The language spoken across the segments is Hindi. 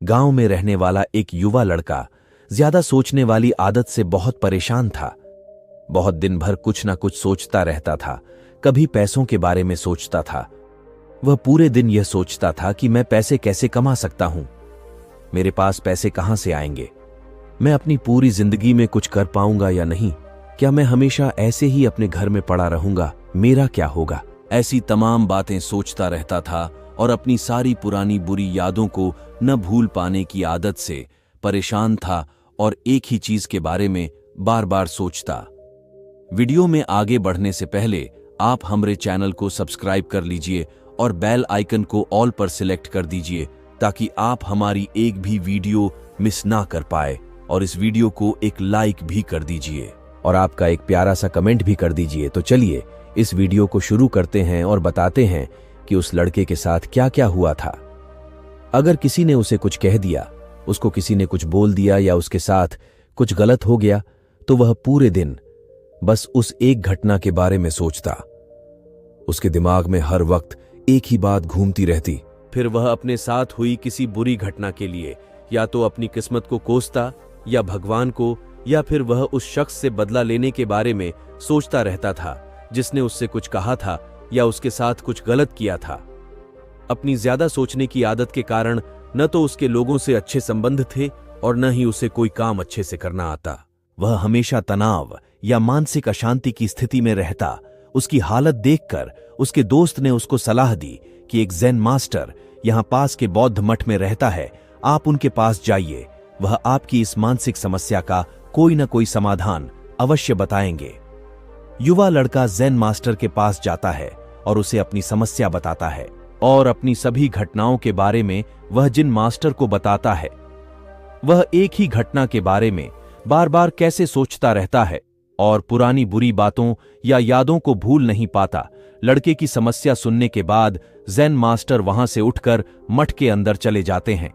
गांव में रहने वाला एक युवा लड़का ज्यादा सोचने वाली आदत से बहुत परेशान था। बहुत दिन भर कुछ ना कुछ सोचता रहता था। कभी पैसों के बारे में सोचता था। वह पूरे दिन यह सोचता था कि मैं पैसे कैसे कमा सकता हूं, मेरे पास पैसे कहां से आएंगे, मैं अपनी पूरी जिंदगी में कुछ कर पाऊंगा या नहीं, क्या मैं हमेशा ऐसे ही अपने घर में पड़ा रहूंगा, मेरा क्या होगा। ऐसी तमाम बातें सोचता रहता था और अपनी सारी पुरानी बुरी यादों को न भूल पाने की आदत से परेशान था और एक ही चीज के बारे में बार बार सोचता। वीडियो में आगे बढ़ने से पहले आप हमारे चैनल को सब्सक्राइब कर लीजिए और बेल आइकन को ऑल पर सिलेक्ट कर दीजिए ताकि आप हमारी एक भी वीडियो मिस ना कर पाए, और इस वीडियो को एक लाइक भी कर दीजिए और आपका एक प्यारा सा कमेंट भी कर दीजिए। तो चलिए इस वीडियो को शुरू करते हैं और बताते हैं कि उस लड़के के साथ क्या क्या हुआ था। अगर किसी ने उसे कुछ कह दिया, उसको किसी ने कुछ बोल दिया या उसके साथ कुछ गलत हो गया तो वह पूरे दिन बस उस एक घटना के बारे में सोचता। उसके दिमाग में हर वक्त एक ही बात घूमती रहती। फिर वह अपने साथ हुई किसी बुरी घटना के लिए या तो अपनी किस्मत को कोसता या भगवान को, या फिर वह उस शख्स से बदला लेने के बारे में सोचता रहता था जिसने उससे कुछ कहा था या उसके साथ कुछ गलत किया था। अपनी ज्यादा सोचने की आदत के कारण न तो उसके लोगों से अच्छे संबंध थे और न ही उसे कोई काम अच्छे से करना आता। वह हमेशा तनाव या मानसिक अशांति की स्थिति में रहता। उसकी हालत देखकर उसके दोस्त ने उसको सलाह दी कि एक ज़ेन मास्टर यहां पास के बौद्ध मठ में रहता है, आप उनके पास जाइए, वह आपकी इस मानसिक समस्या का कोई न कोई समाधान अवश्य बताएंगे। युवा लड़का ज़ेन मास्टर के पास जाता है और उसे अपनी समस्या बताता है और अपनी सभी घटनाओं के बारे में वह जिन मास्टर को बताता है। वह एक ही घटना के बारे में बार बार कैसे सोचता रहता है और पुरानी बुरी बातों या यादों को भूल नहीं पाता। लड़के की समस्या सुनने के बाद ज़ेन मास्टर वहां से उठकर मठ के अंदर चले जाते हैं।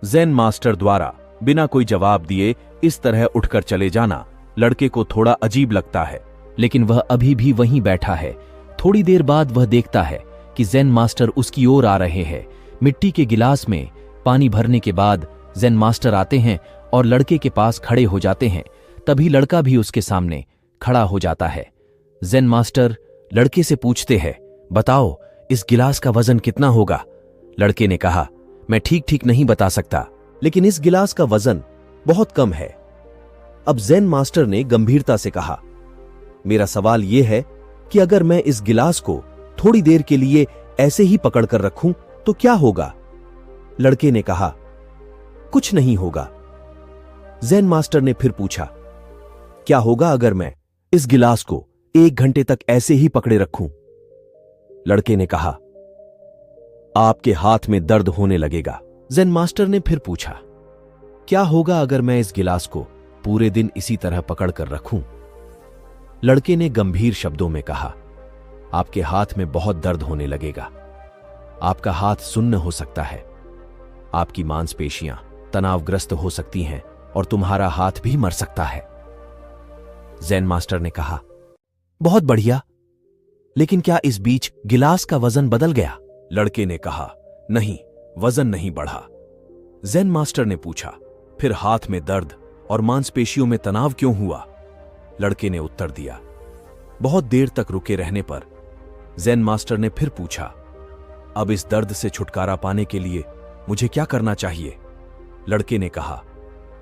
ज़ेन मास्टर द्वारा बिना कोई जवाब दिए इस तरह उठकर चले जाना लड़के को थोड़ा अजीब लगता है, लेकिन वह अभी भी वहीं बैठा है। थोड़ी देर बाद वह देखता है कि ज़ेन मास्टर उसकी ओर आ रहे हैं। मिट्टी के गिलास में पानी भरने के बाद ज़ेन मास्टर आते हैं और लड़के के पास खड़े हो जाते हैं। तभी लड़का भी उसके सामने खड़ा हो जाता है। ज़ेन मास्टर लड़के से पूछते हैं, बताओ इस गिलास का वजन कितना होगा। लड़के ने कहा, मैं ठीक नहीं बता सकता, लेकिन इस गिलास का वजन बहुत कम है। अब ज़ेन मास्टर ने गंभीरता से कहा, मेरा सवाल यह है कि अगर मैं इस गिलास को थोड़ी देर के लिए ऐसे ही पकड़कर रखूं तो क्या होगा। लड़के ने कहा, कुछ नहीं होगा। ज़ेन मास्टर ने फिर पूछा, क्या होगा अगर मैं इस गिलास को 1 घंटे तक ऐसे ही पकड़े रखूं। लड़के ने कहा, आपके हाथ में दर्द होने लगेगा। ज़ेन मास्टर ने फिर पूछा, क्या होगा अगर मैं इस गिलास को पूरे दिन इसी तरह पकड़कर रखूं। लड़के ने गंभीर शब्दों में कहा, आपके हाथ में बहुत दर्द होने लगेगा, आपका हाथ सुन्न हो सकता है, आपकी मांसपेशियां तनावग्रस्त हो सकती हैं और तुम्हारा हाथ भी मर सकता है। ज़ेन मास्टर ने कहा, बहुत बढ़िया, लेकिन क्या इस बीच गिलास का वजन बदल गया। लड़के ने कहा, नहीं, वजन नहीं बढ़ा। ज़ेन मास्टर ने पूछा, फिर हाथ में दर्द और मांसपेशियों में तनाव क्यों हुआ। लड़के ने उत्तर दिया। बहुत देर तक रुके रहने पर ज़ेन मास्टर ने फिर पूछा, अब इस दर्द से छुटकारा पाने के लिए मुझे क्या करना चाहिए। लड़के ने कहा,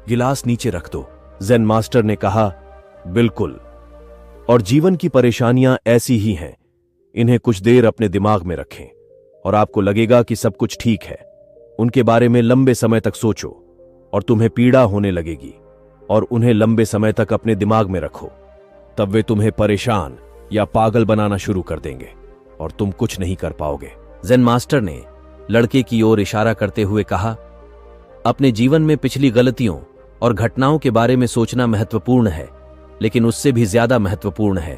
गिलास नीचे रख दो। ज़ेन मास्टर ने कहा, बिल्कुल, और जीवन की परेशानियां ऐसी ही हैं, इन्हें कुछ देर अपने दिमाग में रखें और आपको लगेगा कि सब कुछ ठीक है। उनके बारे में लंबे समय तक सोचो और तुम्हें पीड़ा होने लगेगी और उन्हें लंबे समय तक अपने दिमाग में रखो, तब वे तुम्हें परेशान या पागल बनाना शुरू कर देंगे और तुम कुछ नहीं कर पाओगे। ज़ेन मास्टर ने लड़के की ओर इशारा करते हुए कहा, अपने जीवन में पिछली गलतियों और घटनाओं के बारे में सोचना महत्वपूर्ण है, लेकिन उससे भी ज्यादा महत्वपूर्ण है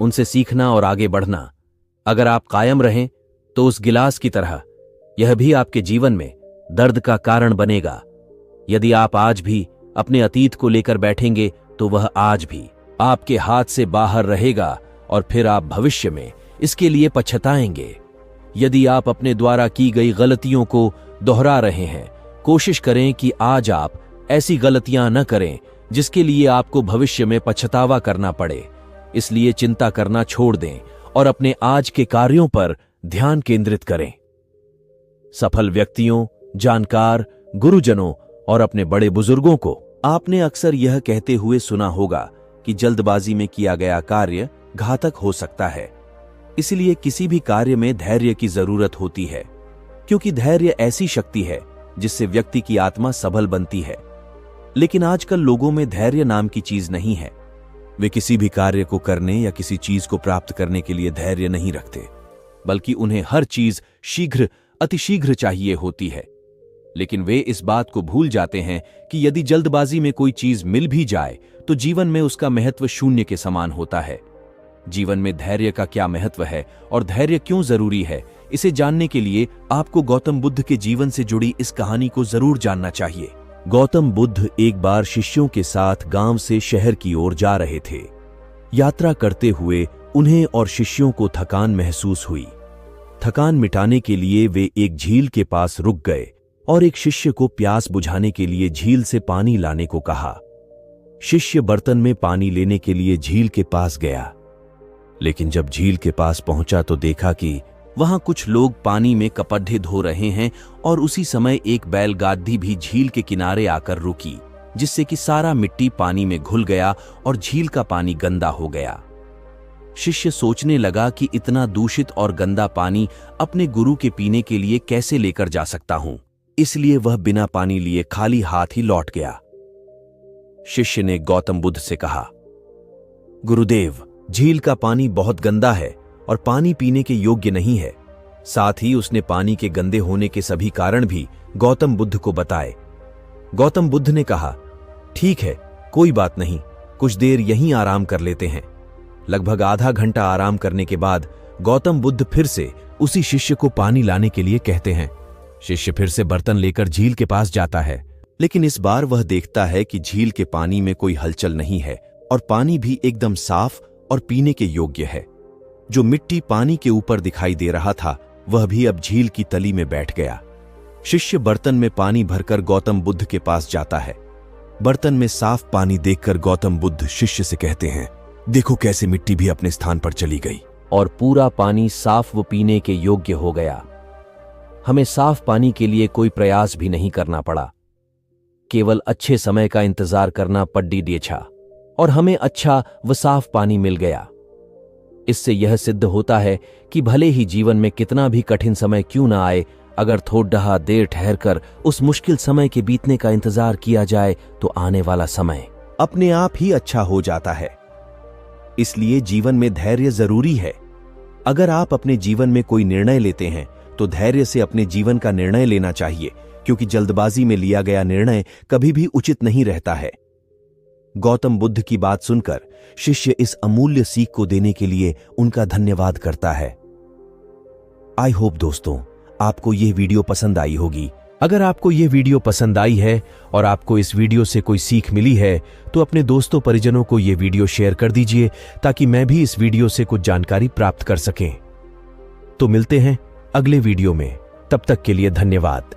उनसे सीखना और आगे बढ़ना। अगर आप कायम रहें तो उस गिलास की तरह यह भी आपके जीवन में दर्द का कारण बनेगा। यदि आप आज भी अपने अतीत को लेकर बैठेंगे तो वह आज भी आपके हाथ से बाहर रहेगा और फिर आप भविष्य में इसके लिए पछताएंगे। यदि आप अपने द्वारा की गई गलतियों को दोहरा रहे हैं कोशिश करें कि आज आप ऐसी गलतियां न करें जिसके लिए आपको भविष्य में पछतावा करना पड़े। इसलिए चिंता करना छोड़ दें और अपने आज के कार्यों पर ध्यान केंद्रित करें। सफल व्यक्तियों, जानकार, गुरुजनों और अपने बड़े बुजुर्गों को आपने अक्सर यह कहते हुए सुना होगा कि जल्दबाजी में किया गया कार्य घातक हो सकता है। इसलिए किसी भी कार्य में धैर्य की जरूरत होती है, क्योंकि धैर्य ऐसी शक्ति है जिससे व्यक्ति की आत्मा सबल बनती है। लेकिन आजकल लोगों में धैर्य नाम की चीज नहीं है। वे किसी भी कार्य को करने या किसी चीज को प्राप्त करने के लिए धैर्य नहीं रखते, बल्कि उन्हें हर चीज शीघ्र, अतिशीघ्र चाहिए होती है। लेकिन वे इस बात को भूल जाते हैं कि यदि जल्दबाजी में कोई चीज मिल भी जाए तो जीवन में उसका महत्व शून्य के समान होता है। जीवन में धैर्य का क्या महत्व है और धैर्य क्यों जरूरी है, इसे जानने के लिए आपको गौतम बुद्ध के जीवन से जुड़ी इस कहानी को जरूर जानना चाहिए। गौतम बुद्ध एक बार शिष्यों के साथ गांव से शहर की ओर जा रहे थे। यात्रा करते हुए उन्हें और शिष्यों को थकान महसूस हुई। थकान मिटाने के लिए वे एक झील के पास रुक गए और एक शिष्य को प्यास बुझाने के लिए झील से पानी लाने को कहा। शिष्य बर्तन में पानी लेने के लिए झील के पास गया, लेकिन जब झील के पास पहुंचा तो देखा कि वहां कुछ लोग पानी में कपड़े धो रहे हैं और उसी समय एक बैलगाड़ी भी झील के किनारे आकर रुकी, जिससे कि सारा मिट्टी पानी में घुल गया और झील का पानी गंदा हो गया। शिष्य सोचने लगा कि इतना दूषित और गंदा पानी अपने गुरु के पीने के लिए कैसे लेकर जा सकता हूं, इसलिए वह बिना पानी लिए खाली हाथ ही लौट गया। शिष्य ने गौतम बुद्ध से कहा, गुरुदेव, झील का पानी बहुत गंदा है और पानी पीने के योग्य नहीं है। साथ ही उसने पानी के गंदे होने के सभी कारण भी गौतम बुद्ध को बताए। गौतम बुद्ध ने कहा, ठीक है, कोई बात नहीं, कुछ देर यहीं आराम कर लेते हैं। लगभग आधा घंटा आराम करने के बाद गौतम बुद्ध फिर से उसी शिष्य को पानी लाने के लिए कहते हैं। शिष्य फिर से बर्तन लेकर झील के पास जाता है, लेकिन इस बार वह देखता है कि झील के पानी में कोई हलचल नहीं है और पानी भी एकदम साफ और पीने के योग्य है। जो मिट्टी पानी के ऊपर दिखाई दे रहा था वह भी अब झील की तली में बैठ गया। शिष्य बर्तन में पानी भरकर गौतम बुद्ध के पास जाता है। बर्तन में साफ पानी देखकर गौतम बुद्ध शिष्य से कहते हैं, देखो कैसे मिट्टी भी अपने स्थान पर चली गई और पूरा पानी साफ व पीने के योग्य हो गया। हमें साफ पानी के लिए कोई प्रयास भी नहीं करना पड़ा, केवल अच्छे समय का इंतजार करना पड्डी और हमें अच्छा व साफ पानी मिल गया। इससे यह सिद्ध होता है कि भले ही जीवन में कितना भी कठिन समय क्यों ना आए, अगर थोड़ा देर ठहरकर उस मुश्किल समय के बीतने का इंतजार किया जाए तो आने वाला समय अपने आप ही अच्छा हो जाता है। इसलिए जीवन में धैर्य जरूरी है। अगर आप अपने जीवन में कोई निर्णय लेते हैं तो धैर्य से अपने जीवन का निर्णय लेना चाहिए, क्योंकि जल्दबाजी में लिया गया निर्णय कभी भी उचित नहीं रहता है। गौतम बुद्ध की बात सुनकर शिष्य इस अमूल्य सीख को देने के लिए उनका धन्यवाद करता है। आई होप दोस्तों आपको यह वीडियो पसंद आई होगी। अगर आपको यह वीडियो पसंद आई है और आपको इस वीडियो से कोई सीख मिली है तो अपने दोस्तों परिजनों को यह वीडियो शेयर कर दीजिए, ताकि मैं भी इस वीडियो से कुछ जानकारी प्राप्त कर सकें। तो मिलते हैं अगले वीडियो में, तब तक के लिए धन्यवाद।